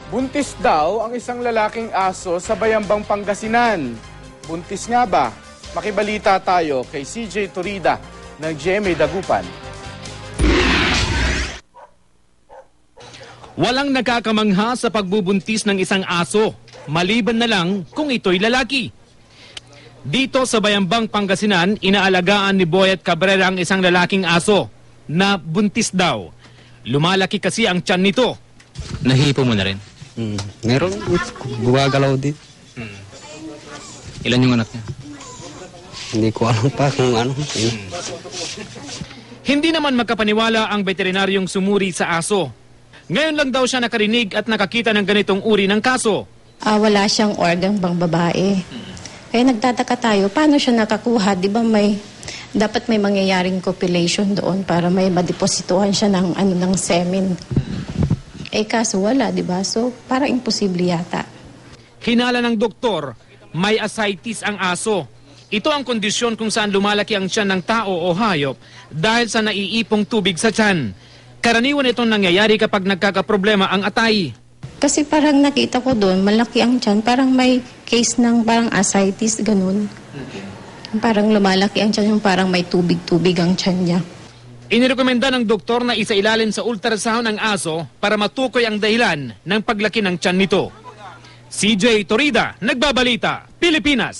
Buntis daw ang isang lalaking aso sa Bayambang, Pangasinan. Buntis nga ba? Makibalita tayo kay CJ Turida ng GMA Dagupan. Walang nakakamangha sa pagbubuntis ng isang aso, maliban na lang kung ito'y lalaki. Dito sa Bayambang, Pangasinan, inaalagaan ni Boyet Cabrera ang isang lalaking aso na buntis daw. Lumalaki kasi ang tiyan nito. Nahipo mo na rin? Meron, gumagalaw din. Ilan yung anak niya? Hindi ko alam pa kung ano. Hindi naman magkapaniwala ang veterinaryong sumuri sa aso. Ngayon lang daw siya nakarinig at nakakita ng ganitong uri ng kaso. Wala siyang organ pang babae. Kaya nagtataka tayo, paano siya nakakuha? Di ba dapat may mangyayaring copulation doon para may madeposituhan siya ng semen. Kaso wala, di ba? So, parang imposible yata. Hinala ng doktor, may ascites ang aso. Ito ang kondisyon kung saan lumalaki ang tiyan ng tao o hayop dahil sa naiipong tubig sa tiyan. Karaniwan itong nangyayari kapag nagkakaproblema ang atay. Kasi parang nakita ko doon, malaki ang tiyan. Parang may case ng parang ascites, ganun. Parang lumalaki ang tiyan, yung parang may tubig-tubig ang tiyan niya. Inirekomenda ng doktor na isailalim sa ultrasound ang aso para matukoy ang dahilan ng paglaki ng tiyan nito. CJ Torida, Nagbabalita, Pilipinas.